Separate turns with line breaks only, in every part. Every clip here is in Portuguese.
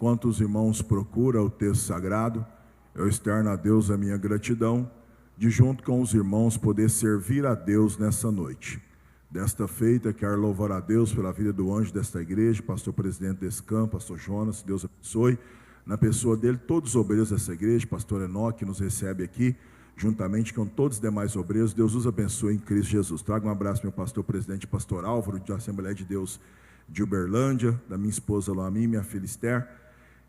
Enquanto os irmãos procuram o texto sagrado, eu externo a Deus a minha gratidão de, junto com os irmãos, poder servir a Deus nessa noite. Desta feita, quero louvar a Deus pela vida do anjo desta igreja, pastor presidente desse campo, pastor Jonas, Deus abençoe. Na pessoa dele, todos os obreiros dessa igreja, pastor Enoque, que nos recebe aqui, juntamente com todos os demais obreiros, Deus os abençoe em Cristo Jesus. Trago um abraço ao meu pastor presidente, pastor Álvaro, da Assembleia de Deus de Uberlândia, da minha esposa Loami, minha filha Esther,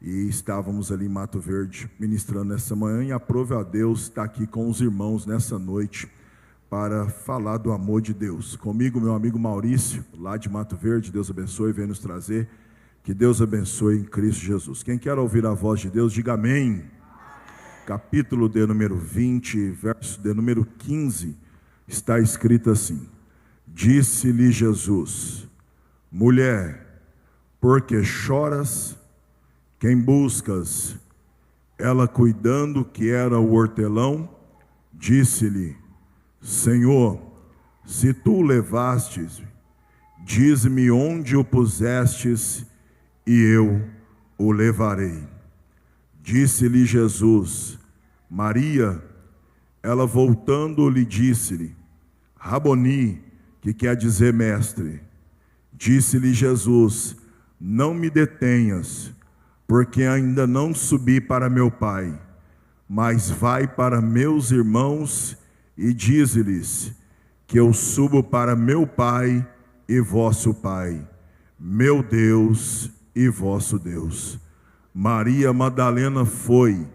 e estávamos ali em Mato Verde ministrando nessa manhã, e aprove a Deus estar aqui com os irmãos nessa noite para falar do amor de Deus. Comigo, meu amigo Maurício, lá de Mato Verde, Deus abençoe, vem nos trazer, que Deus abençoe em Cristo Jesus. Quem quer ouvir a voz de Deus, diga amém. Capítulo de número 20, verso de número 15, está escrito assim: disse-lhe Jesus: mulher, por que choras? Quem buscas? Ela, cuidando que era o hortelão, disse-lhe: Senhor, se tu o levastes, dize-me onde o pusestes, e eu o levarei. Disse-lhe Jesus: Maria. Ela, voltando, lhe disse-lhe: Raboni, que quer dizer mestre. Disse-lhe Jesus: não me detenhas, porque ainda não subi para meu Pai, mas vai para meus irmãos e dize-lhes que eu subo para meu Pai e vosso Pai, meu Deus e vosso Deus. Maria Madalena foi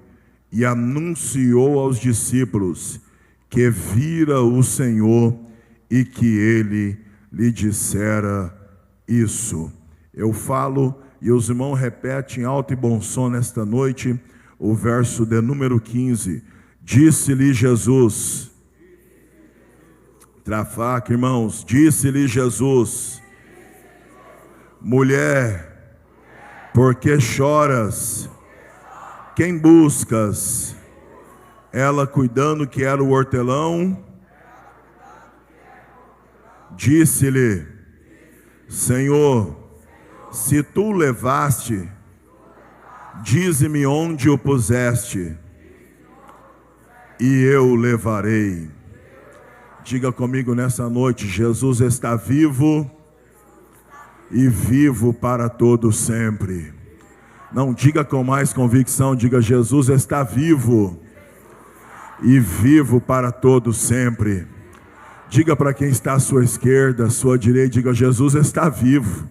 e anunciou aos discípulos que vira o Senhor e que ele lhe dissera isso. Eu falo e os irmãos repetem alto e bom som nesta noite o verso de número 15. Disse-lhe Jesus, trafaca, irmãos, disse-lhe Jesus: mulher, por que choras? Quem buscas? Ela, cuidando que era o hortelão, disse-lhe: Senhor, se tu o levaste, dize-me onde o puseste, e eu o levarei. Diga comigo nessa noite: Jesus está vivo e vivo para todo sempre. Não diga com mais convicção, diga: Jesus está vivo e vivo para todo sempre. Diga para quem está à sua esquerda, à sua direita, diga: Jesus está vivo.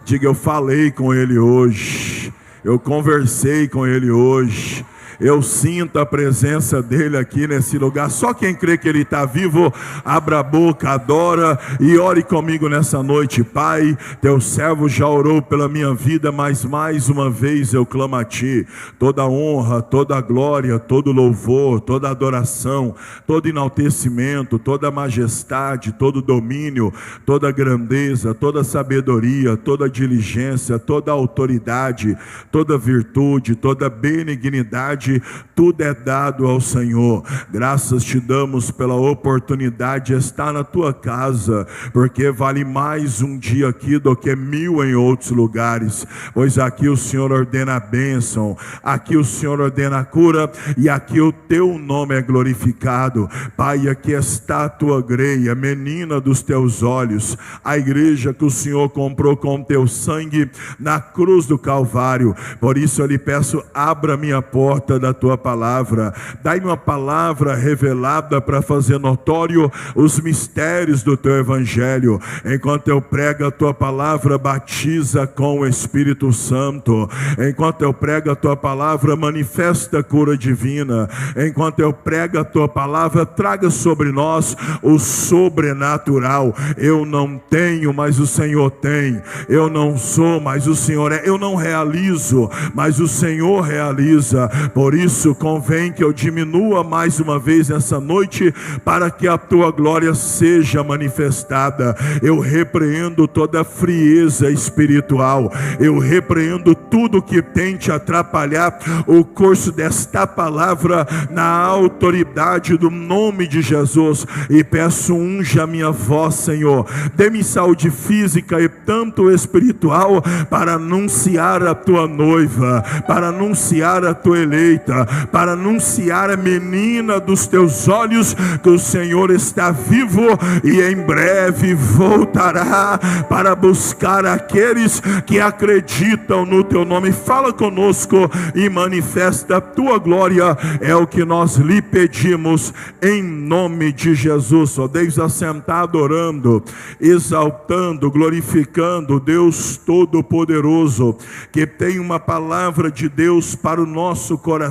Diga: eu falei com ele hoje, eu conversei com ele hoje, eu sinto a presença dele aqui nesse lugar. Só quem crê que ele está vivo, abra a boca, adora e ore comigo nessa noite. Pai, teu servo já orou pela minha vida, mas mais uma vez eu clamo a ti. Toda honra, toda glória, todo louvor, toda adoração, todo enaltecimento, toda majestade, todo domínio, toda grandeza, toda sabedoria, toda diligência, toda autoridade, toda virtude, toda benignidade, tudo é dado ao Senhor. Graças te damos pela oportunidade de estar na tua casa, porque vale mais um dia aqui do que 1000 em outros lugares, pois aqui o Senhor ordena a bênção, aqui o Senhor ordena a cura, e aqui o teu nome é glorificado. Pai, aqui está a tua greia, menina dos teus olhos, a igreja que o Senhor comprou com teu sangue na cruz do Calvário. Por isso eu lhe peço: abra minha porta da tua palavra, dai-me uma palavra revelada para fazer notório os mistérios do teu evangelho. Enquanto eu prego a tua palavra, batiza com o Espírito Santo. Enquanto eu prego a tua palavra, manifesta a cura divina. Enquanto eu prego a tua palavra, traga sobre nós o sobrenatural. Eu não tenho, mas o Senhor tem. Eu não sou, mas o Senhor é. Eu não realizo, mas o Senhor realiza. Por Por isso convém que eu diminua mais uma vez essa noite, para que a tua glória seja manifestada. Eu repreendo toda frieza espiritual, eu repreendo tudo que tente atrapalhar o curso desta palavra, na autoridade do nome de Jesus. E peço, unja a minha voz, Senhor, dê-me saúde física e tanto espiritual, para anunciar a tua noiva, para anunciar a tua eleita, para anunciar a menina dos teus olhos, que o Senhor está vivo e em breve voltará para buscar aqueles que acreditam no teu nome. Fala conosco e manifesta a tua glória, é o que nós lhe pedimos, em nome de Jesus. Ó Deus, assentado orando, exaltando, glorificando Deus Todo-Poderoso, que tem uma palavra de Deus para o nosso coração.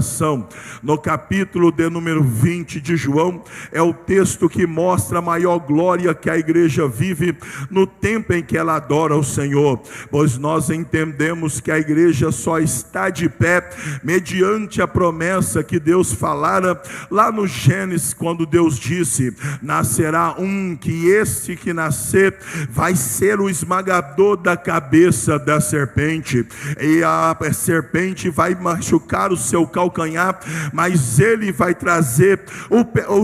No capítulo de número 20 de João, é o texto que mostra a maior glória que a igreja vive no tempo em que ela adora o Senhor, pois nós entendemos que a igreja só está de pé mediante a promessa que Deus falara lá no Gênesis, quando Deus disse: nascerá um, que este que nascer vai ser o esmagador da cabeça da serpente, e a serpente vai machucar o seu calcanhar, mas ele vai trazer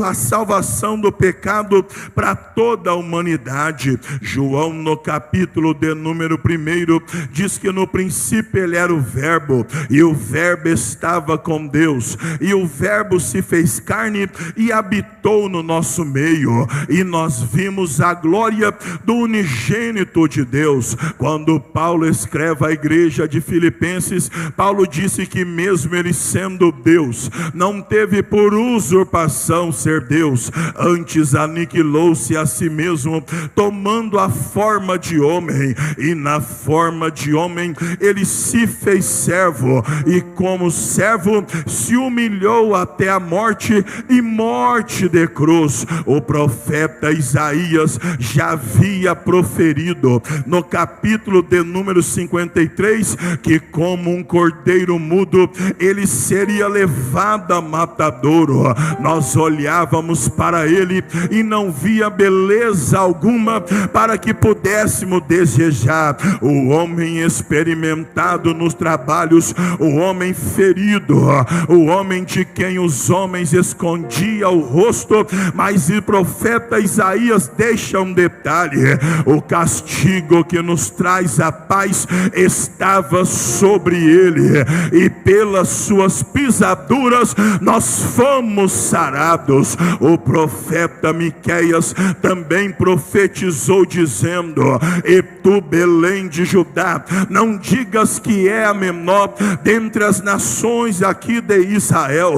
a salvação do pecado para toda a humanidade. João, no capítulo de número 1, diz que no princípio ele era o verbo, e o verbo estava com Deus, e o verbo se fez carne e habitou no nosso meio, e nós vimos a glória do unigênito de Deus. Quando Paulo escreve à igreja de Filipenses, Paulo disse que mesmo ele sendo Deus, não teve por usurpação ser Deus, antes aniquilou-se a si mesmo, tomando a forma de homem, e na forma de homem ele se fez servo, e como servo se humilhou até a morte, e morte de cruz. O profeta Isaías já havia proferido no capítulo de número 53, que como um cordeiro mudo ele seria levado a matadouro. Nós olhávamos para ele e não via beleza alguma para que pudéssemos desejar. O homem experimentado nos trabalhos, o homem ferido, o homem de quem os homens escondiam o rosto. Mas o profeta Isaías deixa um detalhe: o castigo que nos traz a paz estava sobre ele, e pelas suas pisaduras nós fomos sarados. O profeta Miqueias também profetizou dizendo: e tu, Belém de Judá, não digas que é a menor dentre as nações aqui de Israel,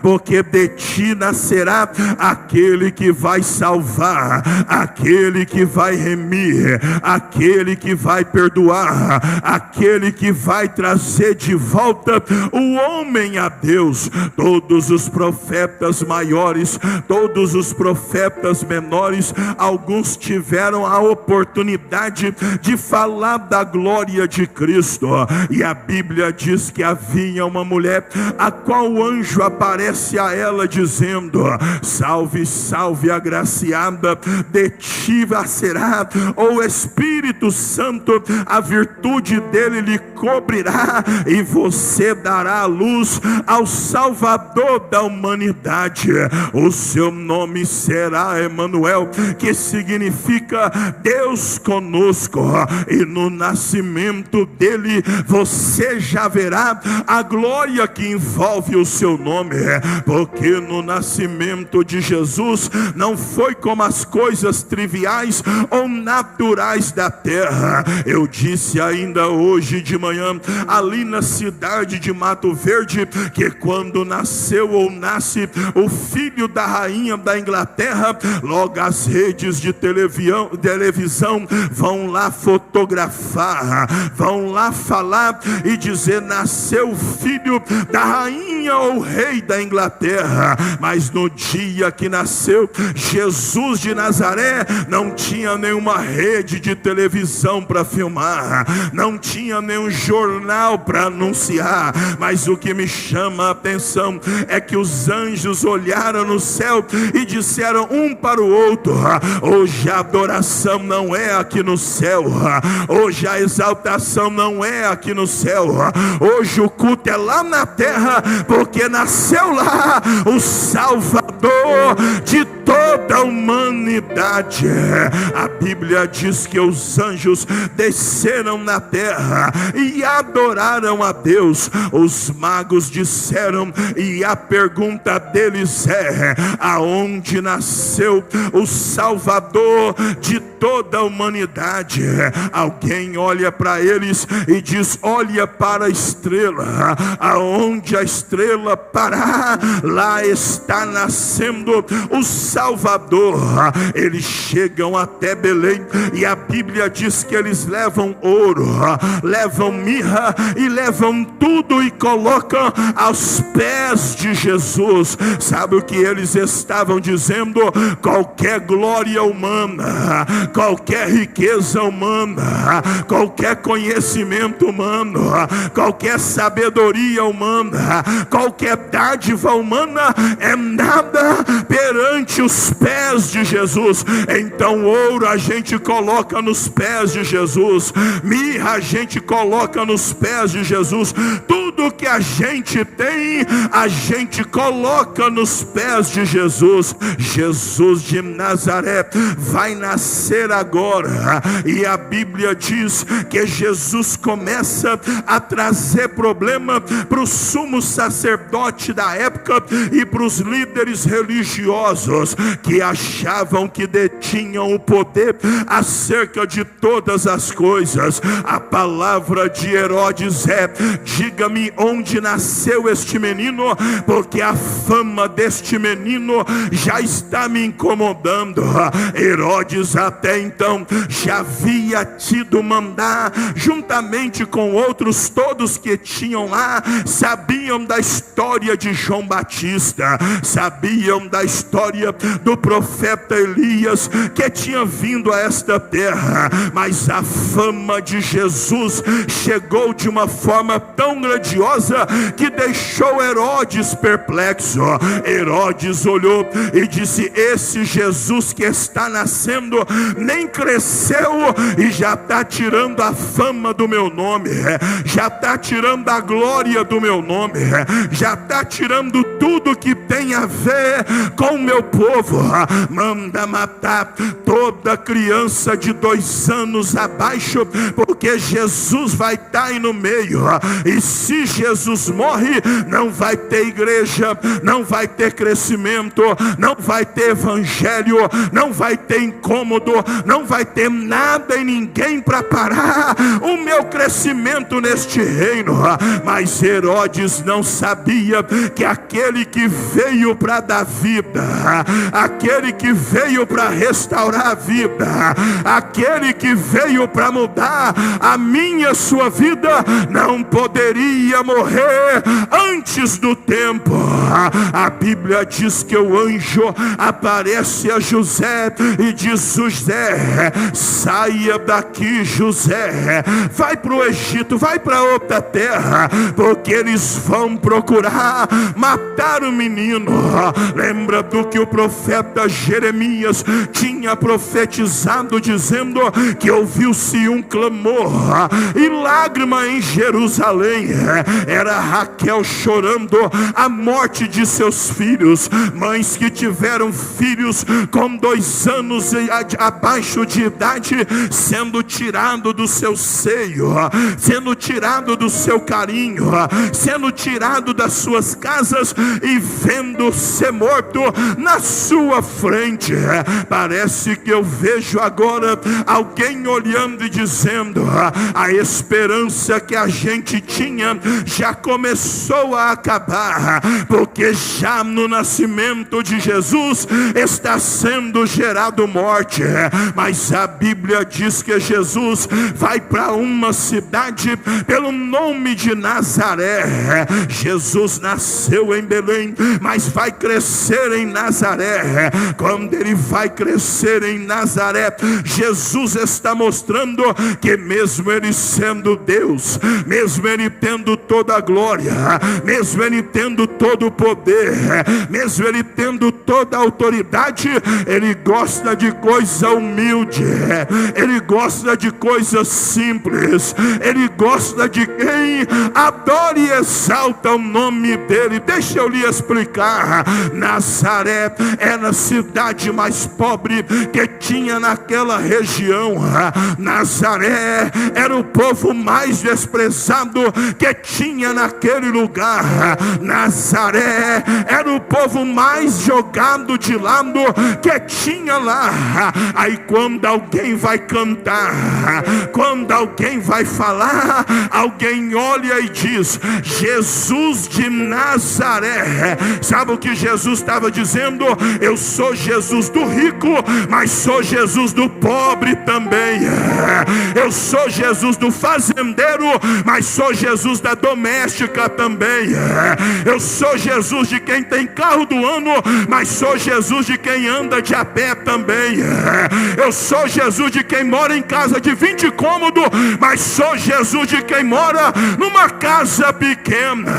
porque de ti nascerá aquele que vai salvar, aquele que vai remir, aquele que vai perdoar, aquele que vai trazer de volta o homem a Deus. Todos os profetas maiores, todos os profetas menores, alguns tiveram a oportunidade de falar da glória de Cristo, e a Bíblia diz que havia uma mulher a qual o anjo aparece a ela dizendo: salve, salve, agraciada, de ti será o Espírito Santo, a virtude dele lhe cobrirá, e você dará a luz ao Salvador da humanidade. O seu nome será Emanuel, que significa Deus conosco, e no nascimento dele você já verá a glória que envolve o seu nome, porque no nascimento de Jesus não foi como as coisas triviais ou naturais da terra. Eu disse ainda hoje de manhã, ali na cidade de Mato Verde, que quando nasceu ou nasce o filho da rainha da Inglaterra, logo as redes de televisão vão lá fotografar, vão lá falar e dizer: nasceu o filho da rainha ou rei da Inglaterra. Mas no dia que nasceu Jesus de Nazaré, não tinha nenhuma rede de televisão para filmar, não tinha nenhum jornal para anunciar. Mas o que me chama a atenção é que os anjos olharam no céu e disseram um para o outro: hoje a adoração não é aqui no céu, hoje a exaltação não é aqui no céu, hoje o culto é lá na terra, porque nasceu lá o Salvador de toda a humanidade. A Bíblia diz que os anjos desceram na terra e adoraram a Deus. Os magos disseram, e a pergunta deles é: aonde nasceu o Salvador de toda a humanidade? Alguém olha para eles e diz: olha para a estrela, aonde a estrela parar, lá está nascendo o Salvador. Eles chegam até Belém e a Bíblia diz que eles levam ouro, levam mirra e levam tudo e colocam aos pés de Jesus. Sabe o que eles estavam dizendo? Qualquer glória humana, qualquer riqueza humana, qualquer conhecimento humano, qualquer sabedoria humana, qualquer dádiva humana é nada perante os pés de Jesus. Então ouro a gente coloca nos pés de Jesus, mirra a gente coloca nos pés de Jesus, tudo que a gente tem a gente coloca nos pés de Jesus. Jesus de Nazaré vai nascer agora, e a Bíblia diz que Jesus começa a trazer problema para o sumo sacerdote da época e para os líderes religiosos que achavam que detinham o poder acerca de todas as coisas. A palavra de Herodes é: diga-me onde nasceu este menino, porque a fama deste menino já está me incomodando. Herodes até então já havia tido mandar, juntamente com outros todos que tinham lá, sabiam da história de João Batista, sabiam da história do profeta Elias que tinha vindo a esta terra, mas a fama de Jesus chegou de uma forma tão grandiosa que deixou Herodes perplexo. Herodes olhou e disse: esse Jesus que está nascendo nem cresceu e já está tirando a fama do meu nome, já está tirando a glória do meu nome, já está tirando tudo que tem a ver com o meu povo. Manda matar toda criança de 2 anos abaixo, porque Jesus vai estar aí no meio. E se Jesus morre, não vai ter igreja, não vai ter crescimento, não vai ter evangelho, não vai ter incômodo, não vai ter nada e ninguém para parar o meu crescimento neste reino. Mas Herodes não sabia que aquele que veio para dar vida, aquele que veio para restaurar a vida, aquele que veio para mudar a minha, sua vida, não poderia morrer antes do tempo. A Bíblia diz que o anjo aparece a José e diz: José, saia daqui, José, vai para o Egito, vai para outra terra, porque eles vão procurar matar o menino. Lembra do que o profeta Jeremias tinha profetizado, dizendo que ouviu-se um clamor e lágrima em Jerusalém. Era Raquel chorando a morte de seus filhos, mães que tiveram filhos com 2 anos abaixo de idade, sendo tirado do seu seio, sendo tirado do seu carinho, sendo tirado das suas casas e vendo ser morto na sua frente. Parece que eu vejo agora alguém olhando e dizendo: a esperança que a gente tinha já começou a acabar, porque já no nascimento de Jesus está sendo gerado morte. Mas a Bíblia diz que Jesus vai para uma cidade pelo nome de Nazaré. Jesus Jesus nasceu em Belém, mas vai crescer em Nazaré. Quando ele vai crescer em Nazaré, Jesus está mostrando que mesmo ele sendo Deus, mesmo ele tendo toda a glória, mesmo ele tendo todo o poder, mesmo ele tendo toda a autoridade, ele gosta de coisa humilde, ele gosta de coisas simples, ele gosta de quem adora e exalta o nome dele. Deixa eu lhe explicar. Nazaré era a cidade mais pobre que tinha naquela região. Nazaré era o povo mais desprezado que tinha naquele lugar. Nazaré era o povo mais jogado de lado que tinha lá. Aí quando alguém vai cantar, quando alguém vai falar, alguém olha e diz: Jesus de Nazaré. Sabe o que Jesus estava dizendo? Eu sou Jesus do rico, mas sou Jesus do pobre também. Eu sou Jesus do fazendeiro, mas sou Jesus da doméstica também. Eu sou Jesus de quem tem carro do ano, mas sou Jesus de quem anda de a pé também. Eu sou Jesus de quem mora em casa de 20 cômodos, mas sou Jesus de quem mora numa casa pequena.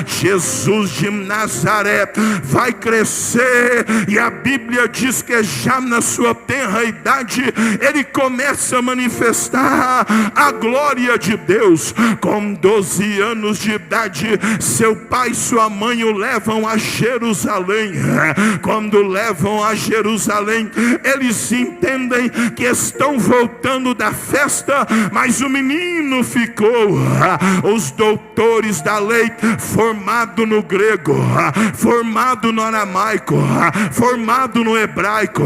Jesus de Nazaré vai crescer, e a Bíblia diz que já na sua tenra idade ele começa a manifestar a glória de Deus. Com 12 anos de idade, seu pai e sua mãe o levam a Jerusalém. Quando levam a Jerusalém, eles entendem que estão voltando da festa, mas o menino ficou. Os doutores da lei, formado no grego, formado no aramaico, formado no hebraico,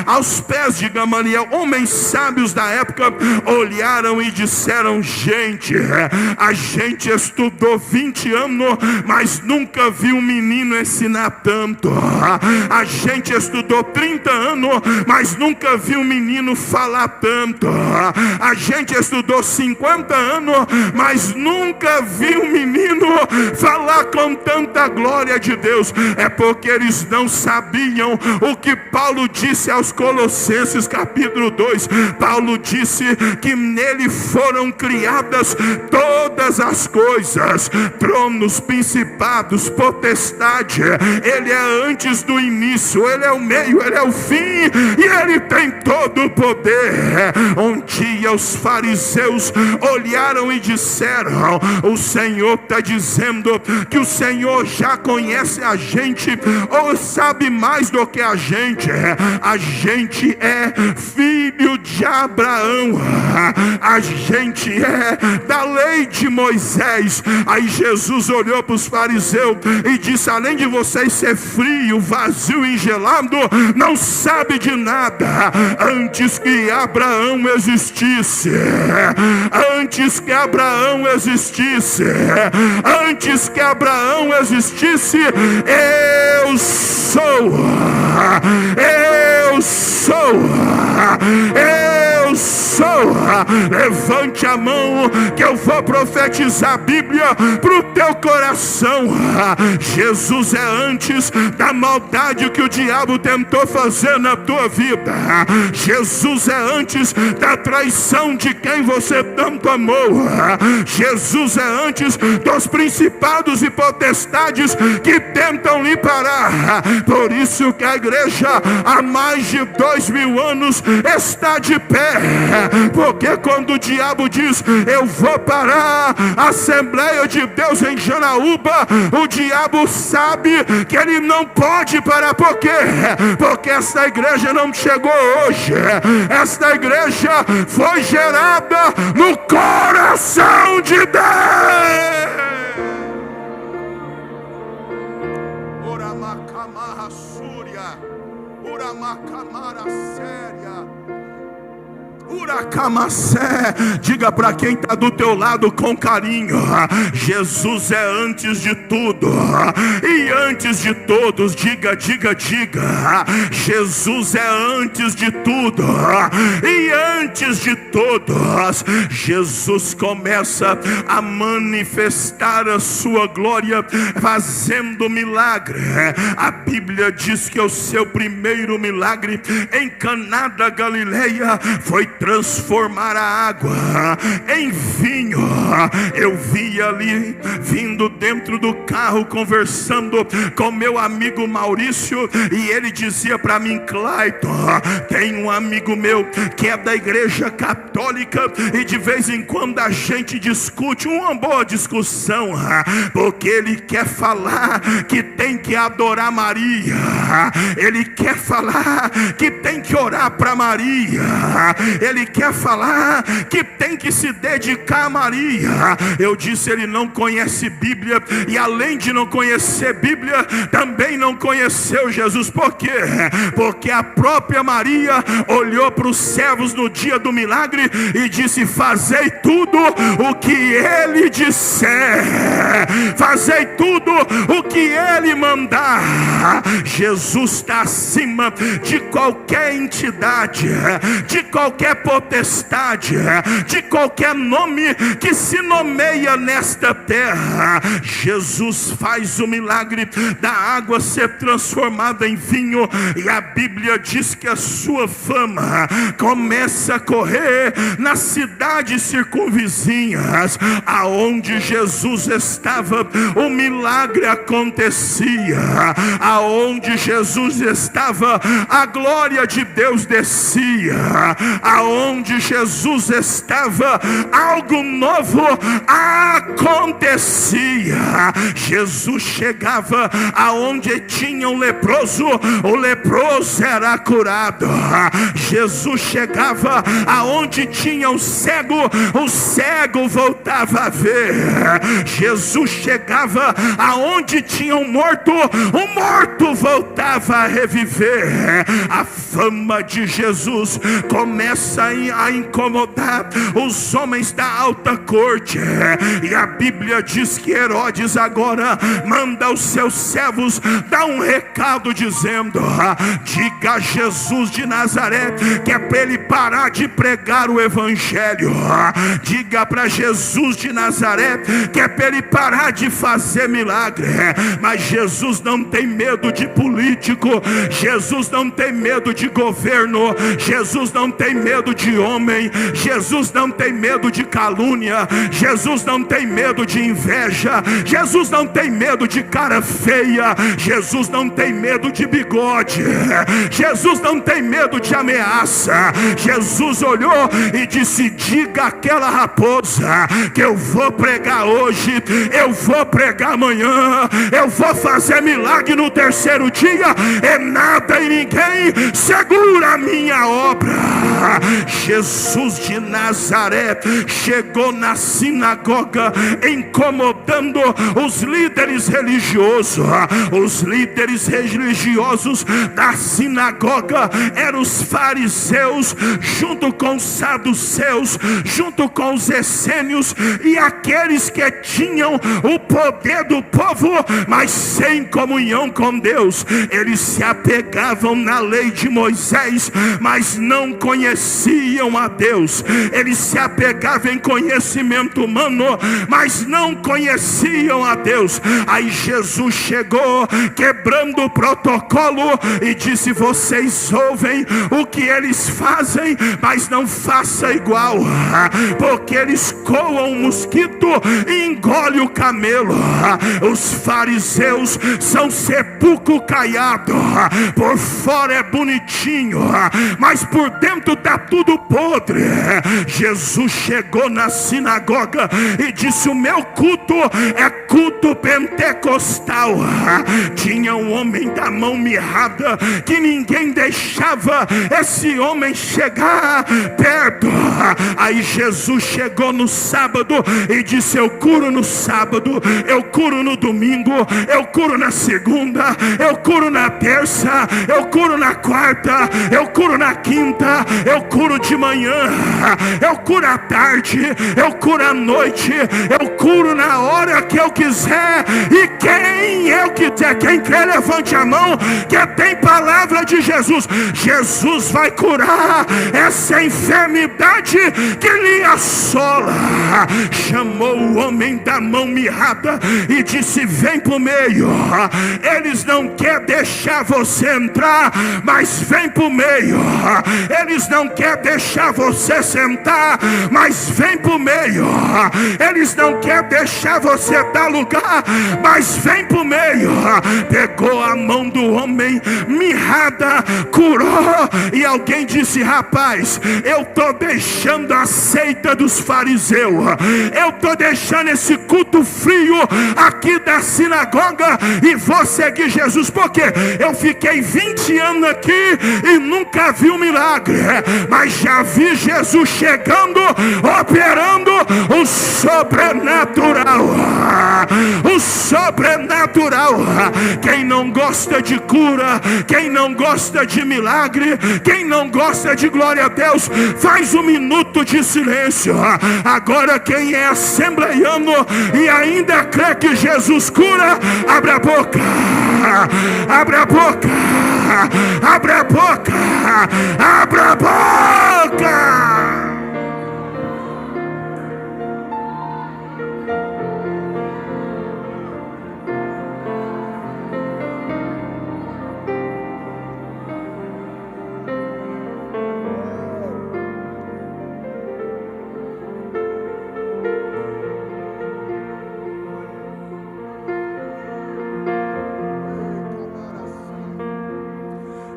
aos pés de Gamaliel, homens sábios da época, olharam e disseram: gente, a gente estudou 20 anos, mas nunca viu um menino ensinar tanto. A gente estudou 30 anos, mas nunca viu um menino falar tanto. A gente estudou 50 anos, mas nunca viu um menino falar com tanta glória de Deus. É porque eles não sabiam o que Paulo disse aos Colossenses capítulo 2. Paulo disse que nele foram criadas todas as coisas, tronos, principados, potestade. Ele é antes do início, ele é o meio, ele é o fim, e ele tem todo o poder. Um dia os fariseus olharam e disseram: o Senhor está dizendo que o Senhor já conhece a gente, ou sabe mais do que a gente. A gente é filho de Abraão, a gente é da lei de Moisés. Aí Jesus olhou para os fariseus e disse: além de vocês ser frio, vazio e gelado, não sabe de nada. Antes que Abraão existisse, antes que Abraão existisse, antes que Abraão existisse, eu sou, eu sou, eu sou. Levante a mão que eu vou profetizar a Bíblia para o teu coração. Jesus é antes da maldade que o diabo tentou fazer na tua vida. Jesus é antes da traição de quem você tanto amou. Jesus é antes dos principados e potestades que tentam lhe parar. Por isso que a igreja há mais de 2000 anos está de pé. Porque quando o diabo diz: eu vou parar a Assembleia de Deus em Janaúba, o diabo sabe que ele não pode parar. Por quê? Porque essa igreja não chegou hoje. Esta igreja foi gerada no coração de Deus. Uramacamarra Súria, Uramacamara Séria, Diga para quem está do teu lado com carinho: Jesus é antes de tudo e antes de todos. Diga, Jesus é antes de tudo e antes de todos. Jesus começa a manifestar a sua glória fazendo milagre. A Bíblia diz que o seu primeiro milagre em Caná da Galileia foi transformar a água em vinho. Eu vi ali, vindo dentro do carro, conversando com meu amigo Maurício, e ele dizia para mim: Clayton, tem um amigo meu que é da igreja católica, e de vez em quando a gente discute, uma boa discussão, porque ele quer falar que tem que adorar Maria, ele quer falar que tem que orar para Maria, ele quer falar que tem que se dedicar a Maria. Eu disse: ele não conhece Bíblia, e além de não conhecer Bíblia, também não conheceu Jesus. Por quê? Porque a própria Maria olhou para os servos no dia do milagre e disse: fazei tudo o que ele disser, fazei tudo o que ele mandar. Jesus está acima de qualquer entidade, de qualquer potestade, de qualquer nome que se nomeia nesta terra. Jesus faz o milagre da água ser transformada em vinho, e a Bíblia diz que a sua fama começa a correr nas cidades circunvizinhas. Aonde Jesus estava, o milagre acontecia. Aonde Jesus estava, a glória de Deus descia. Aonde Jesus estava, algo novo acontecia. Jesus chegava aonde tinha um leproso, o leproso era curado. Jesus chegava aonde tinha um cego, o cego voltava a ver. Jesus chegava aonde tinha um morto, o morto voltava a reviver. A fama de Jesus começa a incomodar os homens da alta corte, e a Bíblia diz que Herodes agora manda os seus servos dar um recado dizendo: diga a Jesus de Nazaré que é para ele parar de pregar o evangelho. Diga para Jesus de Nazaré que é para ele parar de fazer milagre. Mas Jesus não tem medo de político, Jesus não tem medo de governo, Jesus não tem medo de homem, Jesus não tem medo de calúnia, Jesus não tem medo de inveja, Jesus não tem medo de cara feia, Jesus não tem medo de bigode, Jesus não tem medo de ameaça. Jesus olhou e disse: diga àquela raposa que eu vou pregar hoje, eu vou pregar amanhã, eu vou fazer milagre no terceiro dia, e nada e ninguém segura a minha obra. Jesus de Nazaré chegou na sinagoga incomodando os líderes religiosos. Os líderes religiosos da sinagoga eram os fariseus, junto com os saduceus, junto com os essênios, e aqueles que tinham o poder do povo, mas sem comunhão com Deus. Eles se apegavam na lei de Moisés, mas não conheciam a Deus. Eles se apegavam em conhecimento humano, mas não conheciam a Deus. Aí Jesus chegou quebrando o protocolo e disse: vocês ouvem o que eles fazem, mas não faça igual, porque eles coam um mosquito e engolem o camelo. Os fariseus são sepulcro caiado, por fora é bonitinho, mas por dentro está tudo podre. Jesus chegou na sinagoga e disse: o meu culto é culto pentecostal. Tinha um homem da mão mirrada que ninguém deixava esse homem chegar perto. Aí Jesus chegou no sábado e disse: eu curo no sábado, eu curo no domingo, eu curo na segunda, eu curo na terça, eu curo na quarta, eu curo na quinta, eu curo curo de manhã, eu curo à tarde, eu curo à noite, eu curo na hora que eu quiser. E quem eu quiser, quem quer, levante a mão, que tem palavra de Jesus. Jesus vai curar essa enfermidade que lhe assola. Chamou o homem da mão mirrada e disse: vem pro meio. Eles não querem deixar você entrar, mas vem pro meio. Eles não querem deixar você sentar, mas vem pro meio. Eles não querem deixar você dar lugar, mas vem pro meio. Pegou a mão do homem mirrada, curou. E alguém disse: rapaz, eu tô deixando a seita dos fariseus, eu tô deixando esse culto frio aqui da sinagoga e vou seguir Jesus. Porque eu fiquei 20 anos aqui e nunca vi um milagre, mas já vi Jesus chegando, operando o sobrenatural. O sobrenatural. Quem não gosta de cura, quem não gosta de milagre, quem não gosta de glória a Deus, faz um minuto de silêncio. Agora quem é assembleiano e ainda crê que Jesus cura, abre a boca, abre a boca, abre a boca, abre a boca.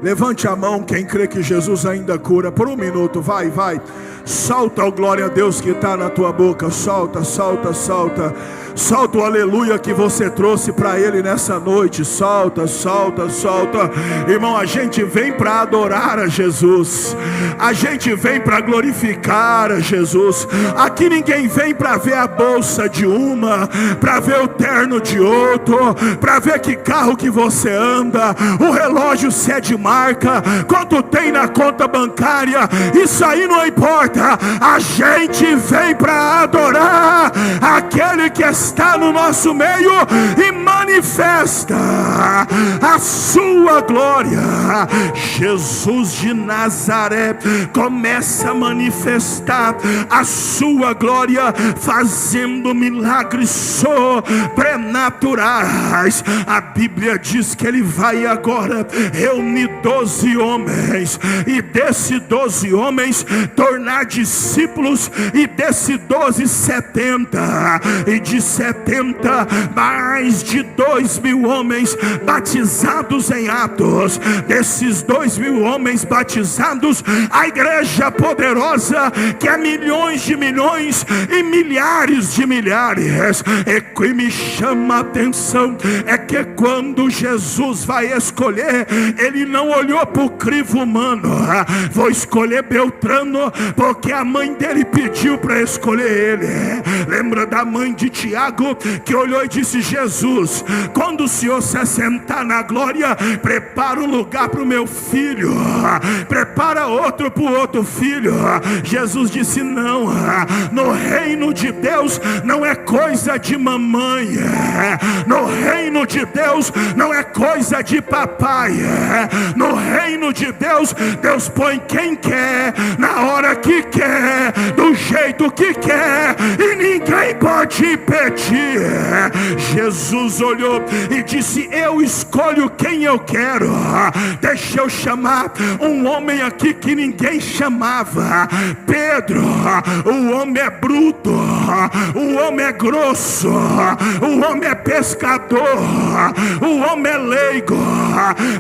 Levante a mão quem crê que Jesus ainda cura. Por um minuto, vai. Solta o glória a Deus que está na tua boca. Solta. Solta o aleluia que você trouxe para Ele nessa noite. Solta. Irmão, a gente vem para adorar a Jesus. A gente vem para glorificar a Jesus. Aqui ninguém vem para ver a bolsa de uma, para ver o terno de outro, para ver que carro que você anda, o relógio se é de marca, quanto tem na conta bancária. Isso aí não importa. A gente vem para adorar aquele que está no nosso meio e manifesta a sua glória. Jesus de Nazaré começa a manifestar a sua glória, fazendo milagres sobrenaturais. A Bíblia diz que ele vai agora reunir 12 homens, e desses 12 homens tornar discípulos, e desses 12, 70, e de 70 mais de 2.000 homens batizados em Atos. Desses 2.000 homens batizados, a igreja poderosa, que é milhões de milhões e milhares de milhares. E o que me chama a atenção é que quando Jesus vai escolher, ele não olhou para o crivo humano: vou escolher Beltrano porque a mãe dele pediu para escolher ele. Lembra da mãe de Tiago, que olhou e disse: Jesus, quando o Senhor se assentar na glória, prepara um lugar para o meu filho, prepara outro para o outro filho. Jesus disse: não, no reino de Deus não é coisa de mamãe, no reino de Deus não é coisa de papai. No reino de Deus, Deus põe quem quer, na hora que quer, do jeito que quer, e ninguém pode impedir. Jesus olhou e disse: eu escolho quem eu quero. Deixa eu chamar um homem aqui que ninguém chamava: Pedro. O homem é bruto, o homem é grosso, o homem é pescador, o homem é leigo,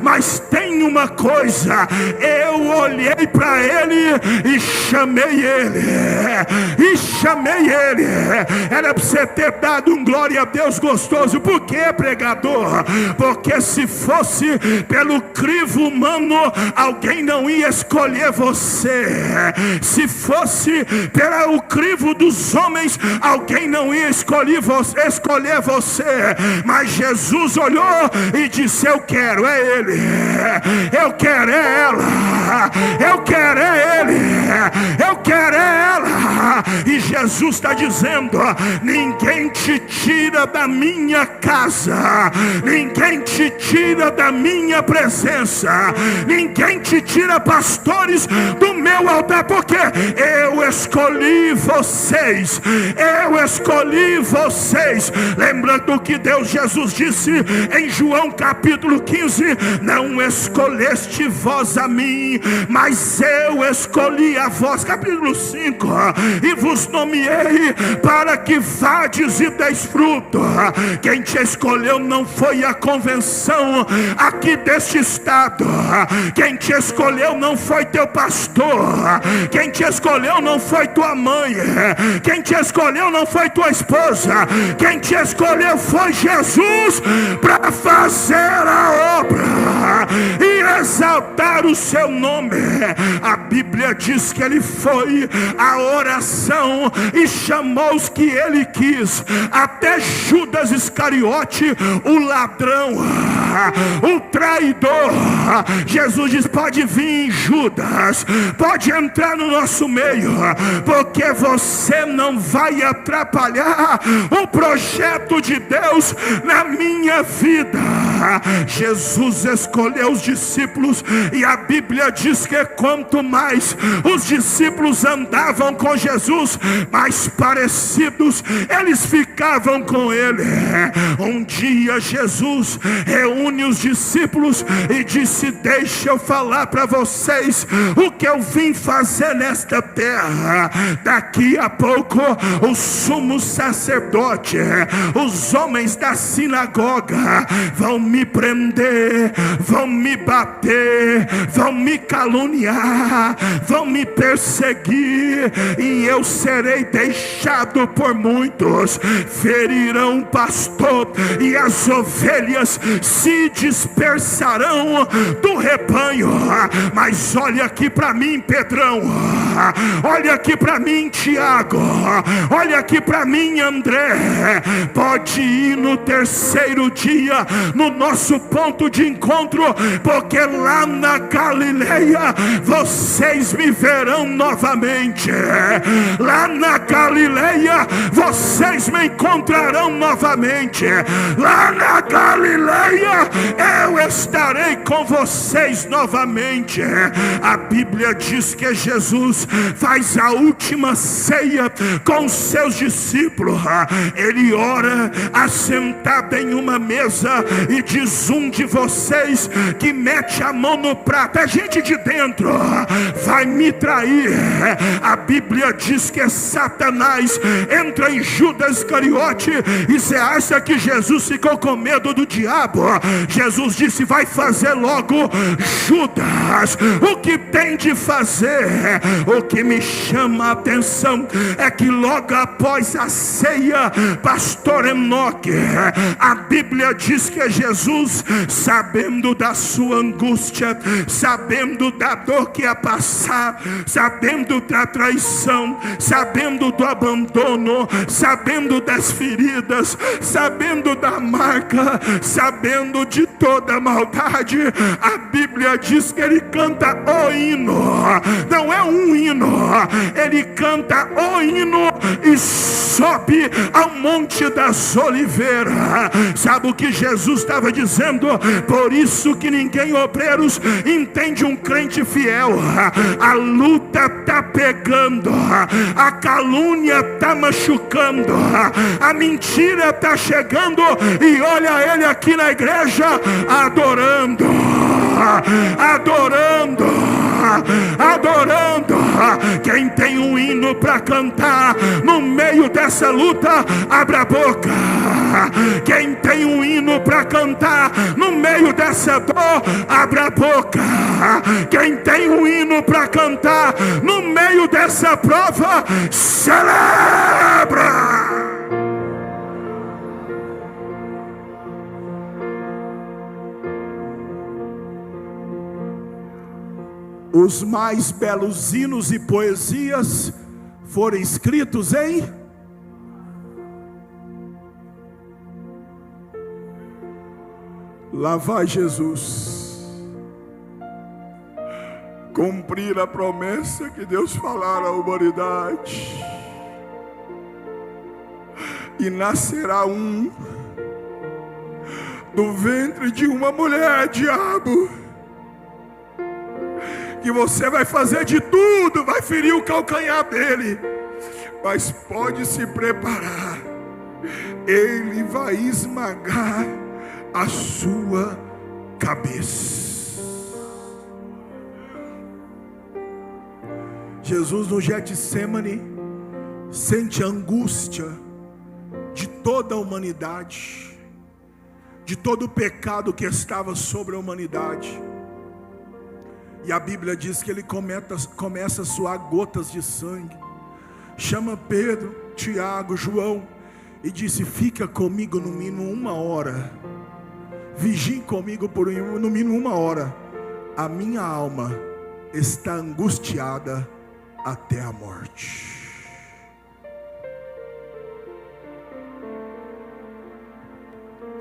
mas tem uma coisa: eu olhei para ele e chamei ele, Era para você ter dado um glória a Deus gostoso. Por que, pregador? Porque se fosse pelo crivo humano, alguém não ia escolher você. Se fosse pelo crivo dos homens, alguém não ia escolher você. Mas Jesus olhou e disse: eu quero, é ele, eu quero, é ela, eu quero, é ele, eu quero, é ela. E Jesus está dizendo: ninguém te tira da minha casa, ninguém te tira da minha presença, ninguém te tira, pastores, do meu altar, porque eu escolhi vocês, eu escolhi vocês. Lembrando que Jesus disse em João capítulo 15: não escolheste vós a mim, mas eu escolhi a vós. Capítulo 5: e vos nomeei para que vades e deis fruto. Quem te escolheu não foi a convenção aqui deste estado, quem te escolheu não foi teu pastor, quem te escolheu não foi tua mãe, quem te escolheu não foi tua esposa, quem te escolheu foi Jesus, para fazer a obra e exaltar o seu nome. A Bíblia diz que ele foi a oração e chamou os que ele quis, até Judas Iscariote, o ladrão, o traidor. Jesus diz: pode vir, Judas, pode entrar no nosso meio, porque você não vai atrapalhar o projeto de Deus na minha vida. Jesus escolheu os discípulos, e a Bíblia diz que quanto mais os discípulos andavam com Jesus, mais parecidos eles ficavam com ele. Um dia Jesus reúne os discípulos e disse: deixa eu falar para vocês o que eu vim fazer nesta terra. Daqui a pouco o sumo sacerdote, os homens da sinagoga vão me prender, vão me bater, vão me caluniar, vão me perseguir, e eu serei deixado por muitos. Ferirão o pastor e as ovelhas se dispersarão do rebanho. Mas olha aqui para mim, Pedrão, olha aqui para mim, Tiago, olha aqui para mim, André. Pode ir no terceiro dia no nosso ponto de encontro, porque lá na Galileia vocês me verão novamente. Lá na Galileia vocês me encontrarão novamente. Lá na Galileia eu estarei com vocês novamente. A Bíblia diz que Jesus faz a última ceia com seus discípulos. Ele ora assentado em uma mesa e diz: um de vocês que mete a mão no prato, é gente de dentro, vai me trair. A Bíblia diz que Satanás entra em Judas Iscariote, e você acha que Jesus ficou com medo do diabo? Jesus disse: vai fazer logo, Judas, o que tem de fazer. O que me chama a atenção é que logo após a ceia, pastor Enoque, a Bíblia diz que Jesus, sabendo da sua angústia, sabendo da dor que ia passar, sabendo da traição, sabendo do abandono, sabendo das feridas, sabendo da marca, sabendo de toda a maldade, a Bíblia diz que ele canta o hino. Não é um hino, ele canta o hino e sobe ao Monte das Oliveiras. Sabe o que Jesus estava dizendo? Por isso que ninguém, obreiros, entende um crente fiel. A luta está pegando, a calúnia está machucando, a mentira está chegando, e olha ele aqui na igreja adorando, adorando, adorando. Quem tem um hino para cantar no meio dessa luta, abra a boca. Quem tem um hino para cantar no meio dessa dor, abra a boca. Quem tem um hino para cantar no meio dessa prova, celebra. Os mais belos hinos e poesias foram escritos em Lá vai Jesus cumprir a promessa que Deus falara à humanidade. E nascerá um do ventre de uma mulher, diabo, que você vai fazer de tudo, vai ferir o calcanhar dele, mas pode se preparar, ele vai esmagar a sua cabeça. Jesus no Getsemane sente a angústia de toda a humanidade, de todo o pecado que estava sobre a humanidade. E a Bíblia diz que ele começa a suar gotas de sangue. Chama Pedro, Tiago, João e disse: fica comigo no mínimo 1 hora. Vigie comigo por no mínimo 1 hora. A minha alma está angustiada até a morte.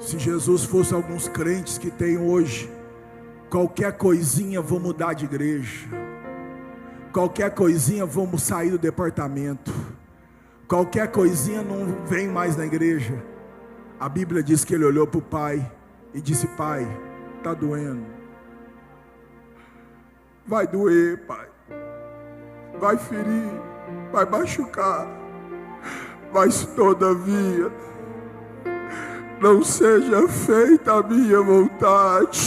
Se Jesus fosse alguns crentes que tem hoje, qualquer coisinha vou mudar de igreja, qualquer coisinha vamos sair do departamento, qualquer coisinha não vem mais na igreja. A Bíblia diz que ele olhou para o pai e disse: pai, está doendo, vai doer, pai, vai ferir, vai machucar, mas todavia não seja feita a minha vontade,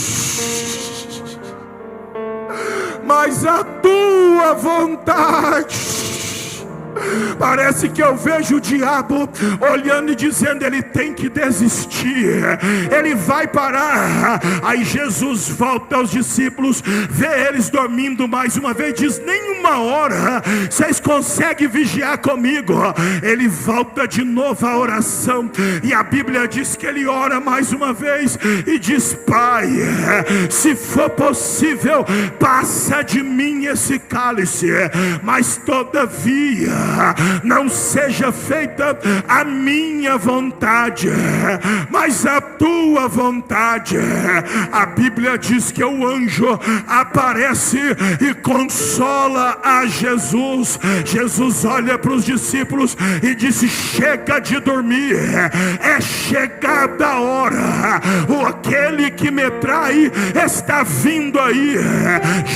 mas a tua vontade. Parece que eu vejo o diabo olhando e dizendo: ele tem que desistir, ele vai parar. Aí Jesus volta aos discípulos, vê eles dormindo mais uma vez, diz: nem 1 hora vocês conseguem vigiar comigo. Ele volta de novo à oração, e a Bíblia diz que ele ora mais uma vez e diz: pai, se for possível, passa de mim esse cálice, mas todavia não seja feita a minha vontade, mas a tua vontade. A Bíblia diz que o anjo aparece e consola a Jesus. Jesus olha para os discípulos e disse: chega de dormir, é chegada a hora, aquele que me trai está vindo aí.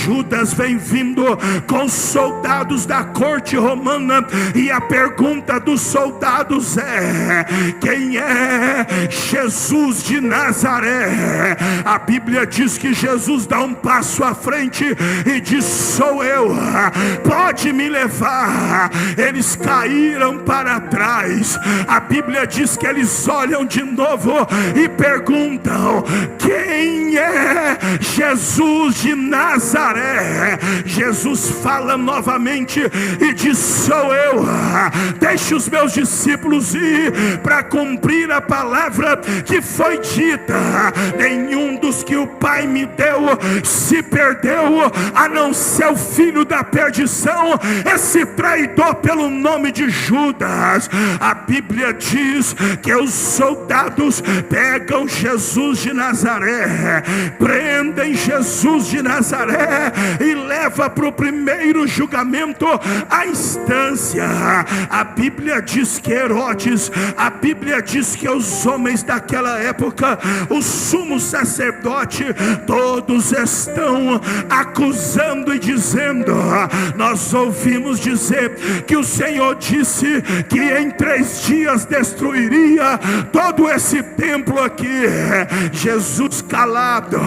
Judas vem vindo com soldados da corte romana, e a pergunta dos soldados é: quem é Jesus de Nazaré? A Bíblia diz que Jesus dá um passo à frente e diz: sou eu, pode me levar. Eles caíram para trás. A Bíblia diz que eles olham de novo e perguntam: quem é Jesus de Nazaré? Jesus fala novamente e diz: sou eu, deixe os meus discípulos ir para cumprir a palavra que foi dita. Nenhum dos que o Pai me deu se perdeu, a não ser o filho da perdição, esse traidor pelo nome de Judas. A Bíblia diz que os soldados pegam Jesus de Nazaré, prendem Jesus de Nazaré e levam para o primeiro julgamento, a instância. A Bíblia diz que Herodes, a Bíblia diz que os homens daquela época, o sumo sacerdote, todos estão acusando e dizendo: nós ouvimos dizer que o Senhor disse que em 3 dias destruiria todo esse templo aqui. Jesus calado.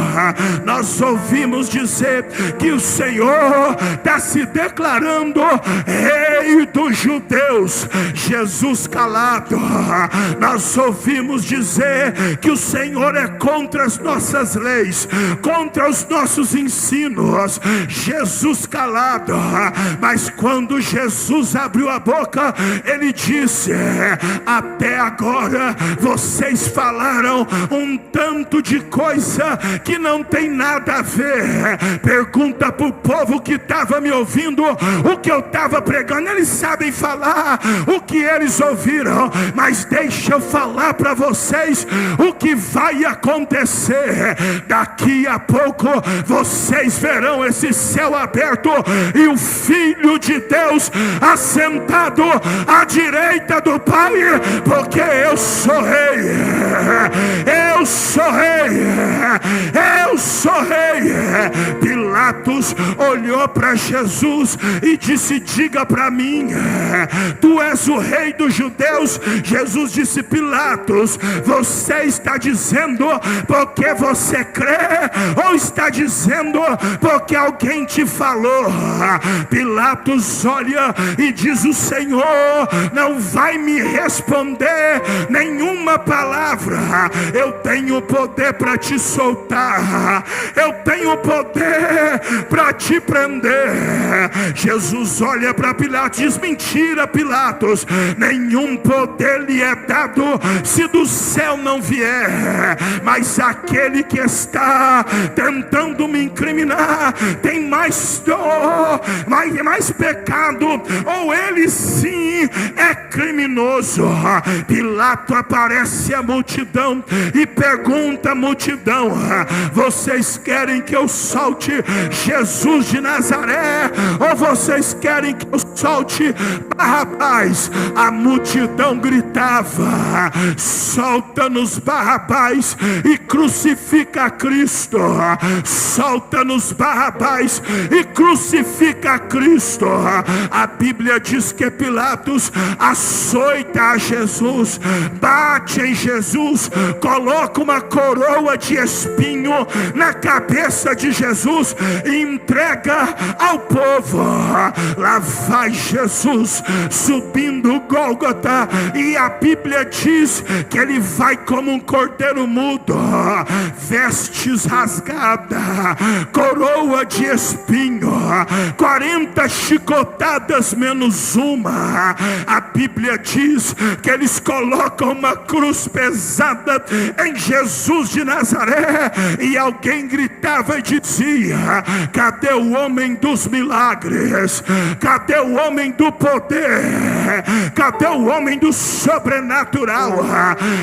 Nós ouvimos dizer que o Senhor está se declarando Rei dos judeus. Jesus calado. Nós ouvimos dizer que o Senhor é contra as nossas leis, contra os nossos ensinos. Jesus calado. Mas quando Jesus abriu a boca, ele disse: até agora vocês falaram um tanto de coisa que não tem nada a ver. Pergunta para o povo que estava me ouvindo o que eu estava pregando. Eles sabem falar o que eles ouviram, mas deixa eu falar para vocês o que vai acontecer. Daqui a pouco vocês verão esse céu aberto e o Filho de Deus assentado à direita do Pai, porque eu sou rei, eu sou rei, eu sou rei. Pilatos olhou para Jesus e disse: diga para mim, tu és o rei dos judeus? Jesus disse: Pilatos, você está dizendo porque você crê, ou está dizendo porque alguém te falou? Pilatos olha e diz: o Senhor não vai me responder nenhuma palavra. Eu tenho poder para te soltar, eu tenho poder para te prender. Jesus olha para Pilatos e diz: mentira, Pilatos, nenhum poder lhe é dado se do céu não vier, mas aquele que está tentando me incriminar tem mais dor, mais pecado, ou ele sim é criminoso. Pilatos aparece à multidão e pergunta à multidão: vocês querem que eu solte Jesus de Nazaré, ou vocês querem que eu solte Barrabás? A multidão gritava: solta-nos Barrabás e crucifica Cristo, solta-nos Barrabás e crucifica Cristo. A Bíblia diz que Pilatos açoita a Jesus, bate em Jesus, coloca uma coroa de espinho na cabeça de Jesus e entrega ao povo. Lá vai Jesus subindo o Gólgota, e a Bíblia diz que ele vai como um cordeiro mudo, vestes rasgadas, coroa de espinho, 40 chicotadas menos uma. A Bíblia diz que eles colocam uma cruz pesada em Jesus de Nazaré, e alguém gritava e dizia: cadê o homem dos milagres? Cadê o homem do poder? Cadê o homem do sobrenatural?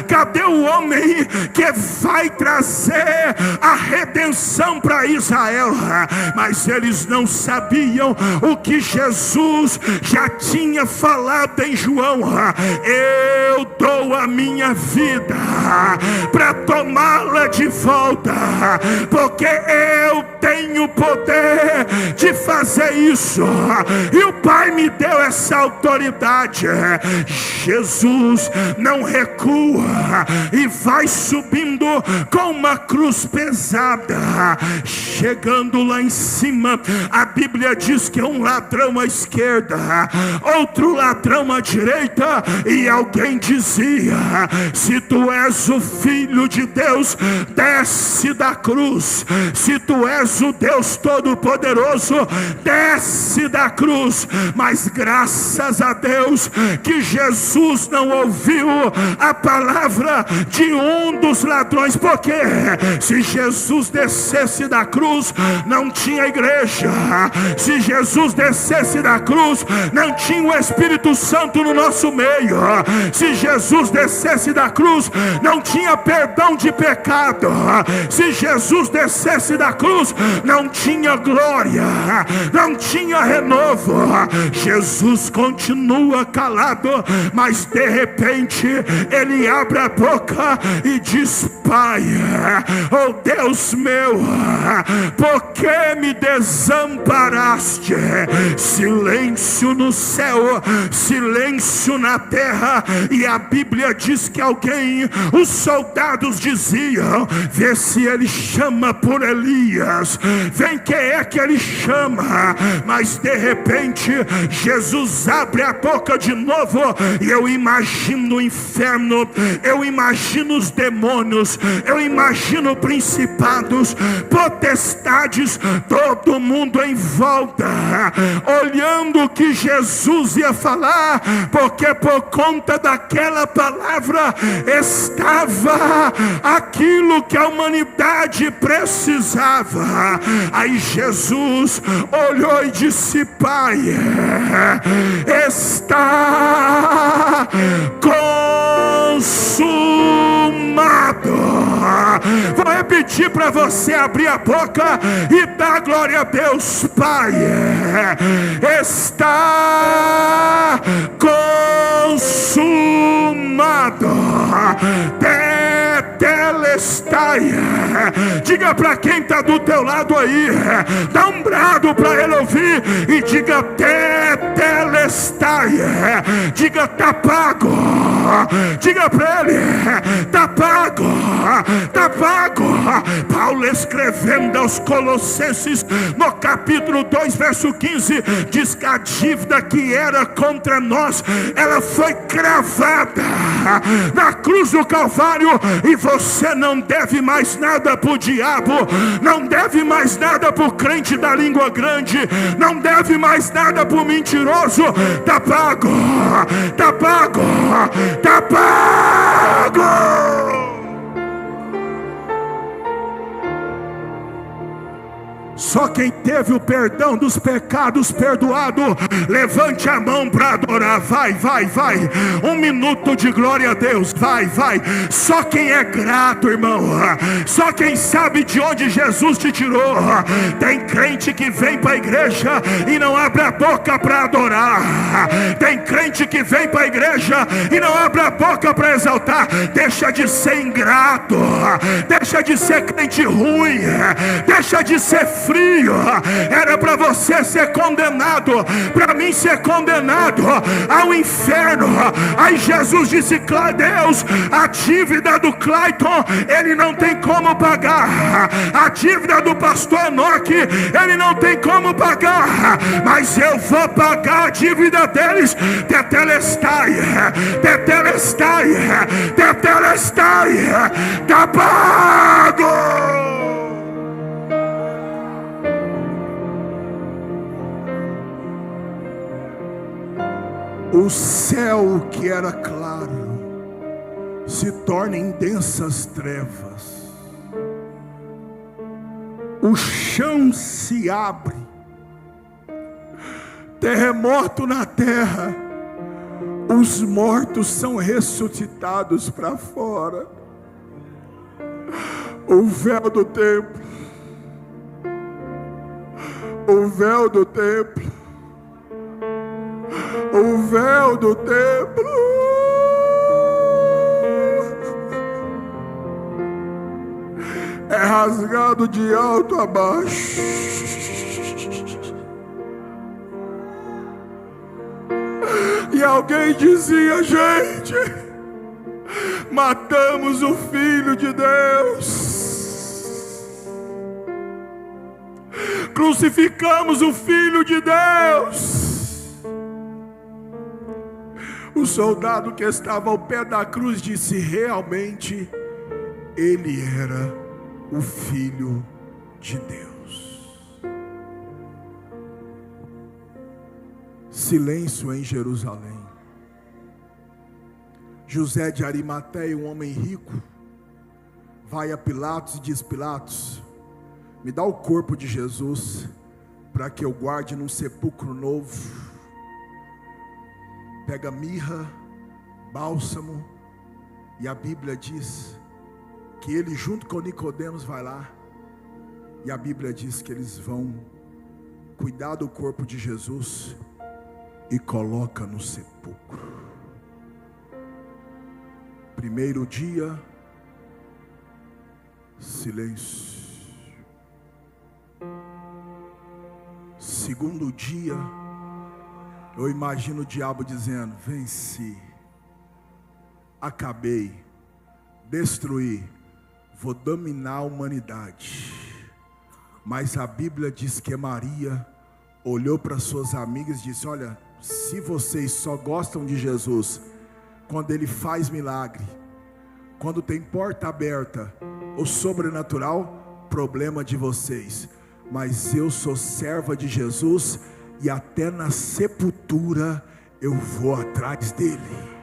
Cadê o homem que vai trazer a redenção para Israel? Mas eles não sabiam o que Jesus já tinha falado em João: eu dou a minha vida para tomá-la de volta, porque eu tenho poder de fazer isso, e o Pai me deu essa autoridade. Jesus não recua e vai subindo com uma cruz pesada. Chegando lá em cima, a Bíblia diz que é um ladrão à esquerda, outro ladrão à direita, e alguém dizia: se tu és o Filho de Deus, desce da cruz. Se tu és o Deus Todo-Poderoso, desce da cruz. Mas graças a Deus que Jesus não ouviu a palavra de um dos ladrões, porque se Jesus descesse da cruz, não tinha igreja. Se Jesus descesse da cruz, não tinha o Espírito Santo no nosso meio. Se Jesus descesse da cruz, não tinha perdão de pecado. Se Jesus descesse da cruz, não tinha glória, não tinha renovo. Jesus continua calado, mas de repente ele abre a boca e diz: Pai, oh Deus meu, por que me desamparaste? Silêncio no céu, silêncio na terra. E a Bíblia diz que os soldados diziam: vê se ele chama por Elias, vem, quem é que ele chama? Mas de repente Jesus abre a boca de novo, e eu imagino o inferno, eu imagino os demônios, eu imagino principados, potestades, todo mundo em volta, olhando o que Jesus ia falar, porque por conta daquela palavra estava aqui aquilo que a humanidade precisava. Aí Jesus olhou e disse: Pai, está consumado. Vou repetir para você abrir a boca e dar glória a Deus. Pai, está consumado. Tetelestai. Diga para quem está do teu lado aí, dá um brado para ele ouvir e diga: Tetelestai. Diga: tá pago. Diga para ele: tá pago, tá pago. Paulo, escrevendo aos Colossenses, no capítulo 2, verso 15, diz que a dívida que era contra nós, ela foi cravada na cruz do Calvário, e você não deve mais nada para o diabo, não deve mais nada para o crente da língua grande, não deve mais nada para o mentiroso. Tá pago, tá pago, tá pago. Só quem teve o perdão dos pecados perdoado, levante a mão para adorar. Vai, vai, vai. 1 minuto de glória a Deus. Vai, vai. Só quem é grato, irmão. Só quem sabe de onde Jesus te tirou. Tem crente que vem para a igreja e não abre a boca para adorar. Tem crente que vem para a igreja e não abre a boca para exaltar. Deixa de ser ingrato. Deixa de ser crente ruim. Deixa de ser frio. Era para você ser condenado, para mim ser condenado ao inferno. Aí Jesus disse: Deus, a dívida do Clayton, ele não tem como pagar. A dívida do pastor Enoque, ele não tem como pagar, mas eu vou pagar a dívida deles. Tetelestai, tetelestai, tetelestai. Tá pago. O céu que era claro se torna em densas trevas. O chão se abre. Terremoto na terra. Os mortos são ressuscitados para fora. O véu do templo. O véu do templo. O véu do templo é rasgado de alto a baixo. E alguém dizia: gente, matamos o Filho de Deus, crucificamos o Filho de Deus. O soldado que estava ao pé da cruz disse: realmente ele era o Filho de Deus. Silêncio em Jerusalém. José de Arimateia, um homem rico, vai a Pilatos e diz: Pilatos, me dá o corpo de Jesus para que eu guarde num sepulcro novo. Pega mirra, bálsamo, e a Bíblia diz que ele junto com Nicodemos vai lá, e a Bíblia diz que eles vão cuidar do corpo de Jesus e coloca no sepulcro. Primeiro dia, silêncio. Segundo dia, eu imagino o diabo dizendo: venci, acabei, destruí, vou dominar a humanidade. Mas a Bíblia diz que Maria olhou para suas amigas e disse: olha, se vocês só gostam de Jesus quando ele faz milagre, quando tem porta aberta, o sobrenatural, problema de vocês. Mas eu sou serva de Jesus, e até na sepultura eu vou atrás dele.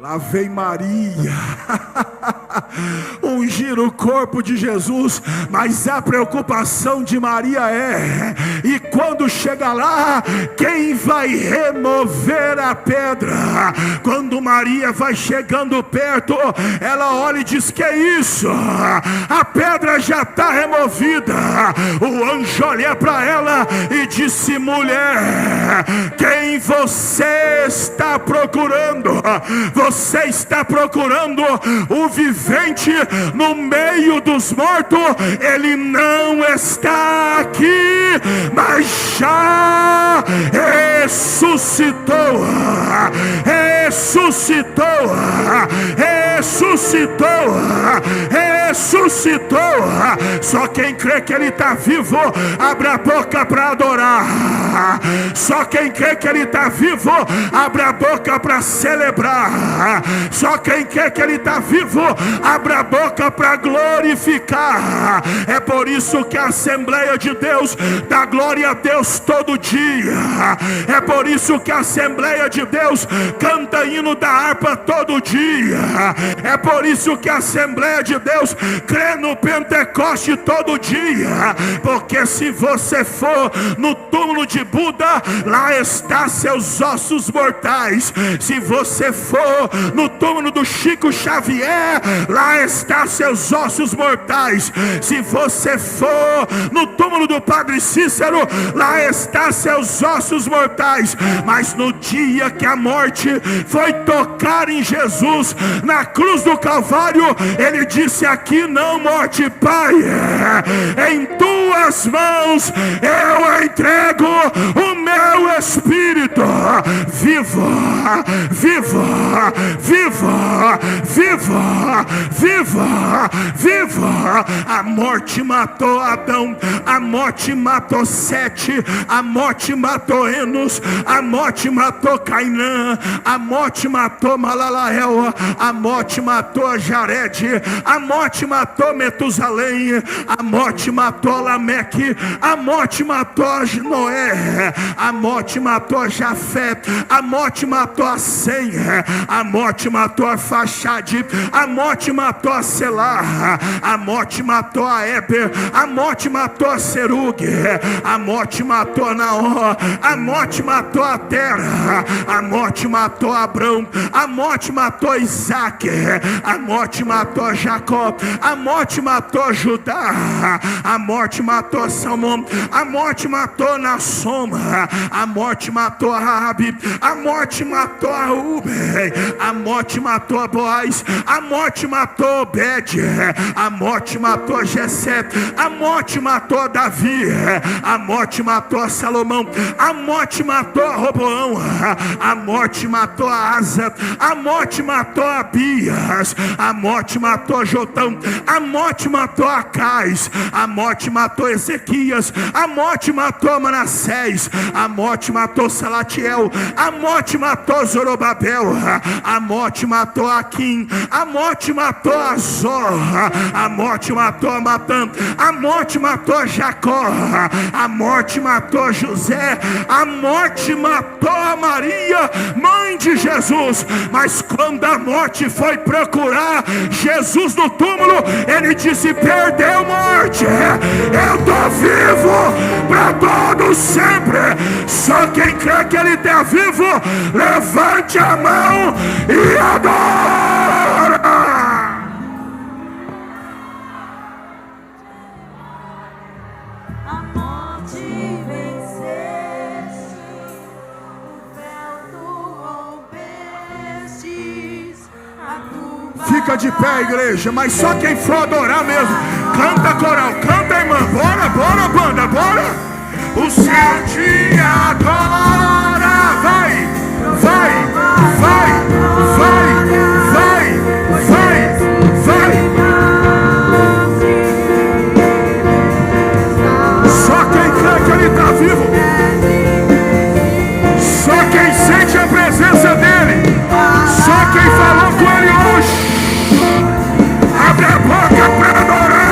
Lá vem Maria ungir o corpo de Jesus, mas a preocupação de Maria é: e quando chega lá, quem vai remover a pedra? Quando Maria vai chegando perto, ela olha e diz: que é isso? A pedra já está removida. O anjo olha para ela e disse: mulher, quem você está procurando? Você está procurando o vivente no meio dos mortos. Ele não está aqui, mas já ressuscitou. Ressuscitou. Ressuscitou. Ressuscitou. Só quem crê que ele está vivo, abre a boca para adorar. Só quem crê que ele está vivo, abre a boca para celebrar. Só quem quer que ele está vivo, abre a boca para glorificar. É por isso que a Assembleia de Deus dá glória a Deus todo dia. É por isso que a Assembleia de Deus canta hino da harpa todo dia. É por isso que a Assembleia de Deus crê no Pentecoste todo dia. Porque se você for no túmulo de Buda, lá está seus ossos mortais. Se você for no túmulo do Chico Xavier, lá está seus ossos mortais. Se você for no túmulo do Padre Cícero, lá está seus ossos mortais. Mas no dia que a morte foi tocar em Jesus na cruz do Calvário, ele disse: aqui não, morte, Pai, em tuas mãos eu entrego o meu espírito. Viva, viva, viva, viva, viva, viva. A morte matou Adão, a morte matou Sete, a morte matou Enos, a morte matou Cainã, a morte matou Malalael, a morte matou Jared, a morte matou Metusalém, a morte matou Lameque, a morte matou Noé, a morte matou Jafé, a morte matou a Sem, a morte matou a Faxade, a morte matou a Selá, a morte matou a Eber, a morte matou a Serug, a morte matou a Naó, a morte matou a Terra, a morte matou a Abrão, a morte matou a Isaac, a morte matou a Jacó, a morte matou a Judá, a morte matou a Salmão, a morte matou a Naasson, a morte matou a Raabe, a morte matou a Rubem, a morte matou a Boaz, a morte matou a Obed, a morte matou a Jessé, a morte matou a Davi, a morte matou a Salomão, a morte matou a Roboão, a morte matou a Asa, a morte matou a Abias, a morte matou a Jotão, a morte matou a Acais, a morte matou Ezequias, a morte matou a Manassés, a morte matou Salatiel, a morte matou Zorobabel, a morte matou Aquim, a morte matou Azor, a morte matou a Matã, a morte matou a Jacó, a morte matou a José, a morte matou a Maria, mãe de Jesus. Mas quando a morte foi procurar Jesus no túmulo, ele disse: perdeu, morte, eu estou vivo para todos sempre. Só quem crê que ele está vivo, levante a mão e adora. Fica de pé, igreja, mas só quem for adorar mesmo. Canta, coral, canta, irmã. Bora, bora, banda, bora. O céu te adora. Vai, vai, vai, vai, vai, vai, vai. Só quem crê que ele está vivo, só quem sente a presença dele, só quem falou com ele hoje, abre a boca para adorar.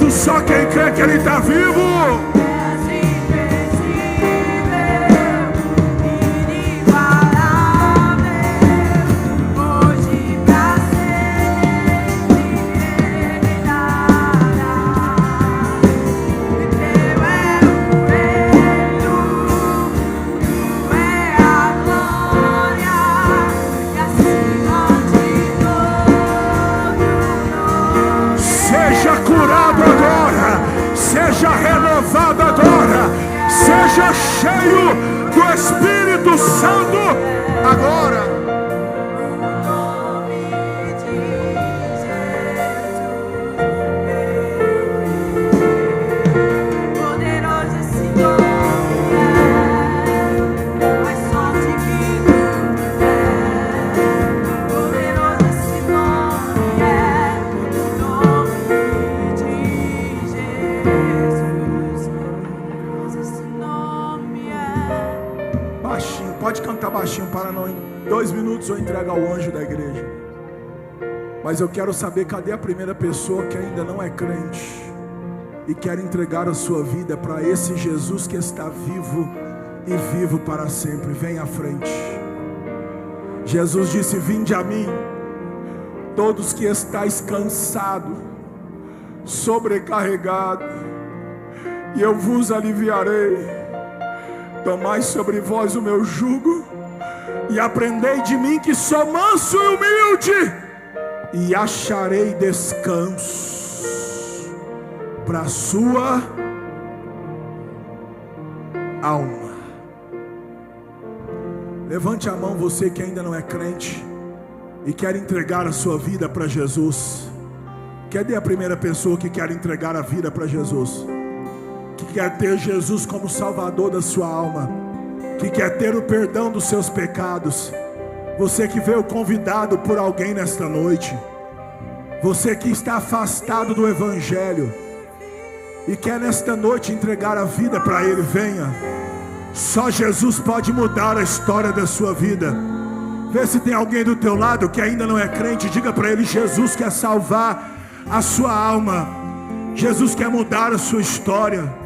Jesus, só quem crê que Ele está vivo. Seja renovado agora, seja cheio do Espírito Santo agora. Pode cantar baixinho para não, em 2 minutos eu entrego ao anjo da igreja. Mas eu quero saber, cadê a primeira pessoa que ainda não é crente e quer entregar a sua vida para esse Jesus que está vivo e vivo para sempre? Vem à frente. Jesus disse: vinde a mim, todos que estáis cansados, sobrecarregados, e eu vos aliviarei. Tomai sobre vós o meu jugo e aprendei de mim, que sou manso e humilde, e acharei descanso para a sua alma. Levante a mão, você que ainda não é crente e quer entregar a sua vida para Jesus. Cadê a primeira pessoa que quer entregar a vida para Jesus? Que quer ter Jesus como Salvador da sua alma, que quer ter o perdão dos seus pecados. Você que veio convidado por alguém nesta noite, você que está afastado do Evangelho e quer nesta noite entregar a vida para Ele, venha. Só Jesus pode mudar a história da sua vida. Vê se tem alguém do teu lado que ainda não é crente. Diga para ele: Jesus quer salvar a sua alma, Jesus quer mudar a sua história,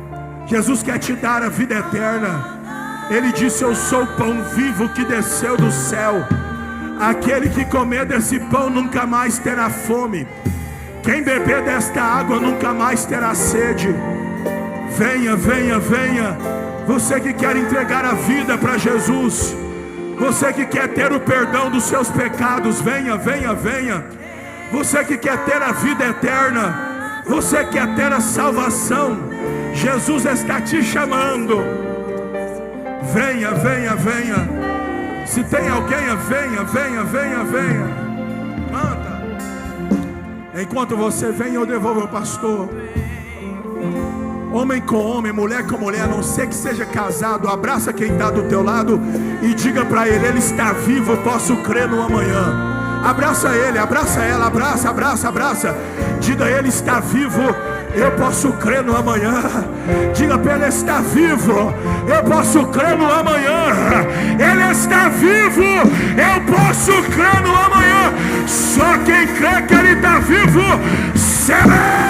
Jesus quer te dar a vida eterna. Ele disse: eu sou o pão vivo que desceu do céu. Aquele que comer desse pão nunca mais terá fome. Quem beber desta água nunca mais terá sede. Venha, venha, venha. Você que quer entregar a vida para Jesus, você que quer ter o perdão dos seus pecados, venha, venha, venha. Você que quer ter a vida eterna, você quer ter a salvação, Jesus está te chamando. Venha, venha, venha. Se tem alguém, venha, venha, venha, venha. Canta. Enquanto você vem, eu devolvo ao pastor. Homem com homem, mulher com mulher, a não ser que seja casado, abraça quem está do teu lado e diga para ele: ele está vivo, eu posso crer no amanhã. Abraça ele, abraça ela, abraça, abraça, abraça. Diga: ele está vivo, eu posso crer no amanhã. Diga para ele: está vivo, eu posso crer no amanhã. Ele está vivo, eu posso crer no amanhã. Só quem crê que ele está vivo, será.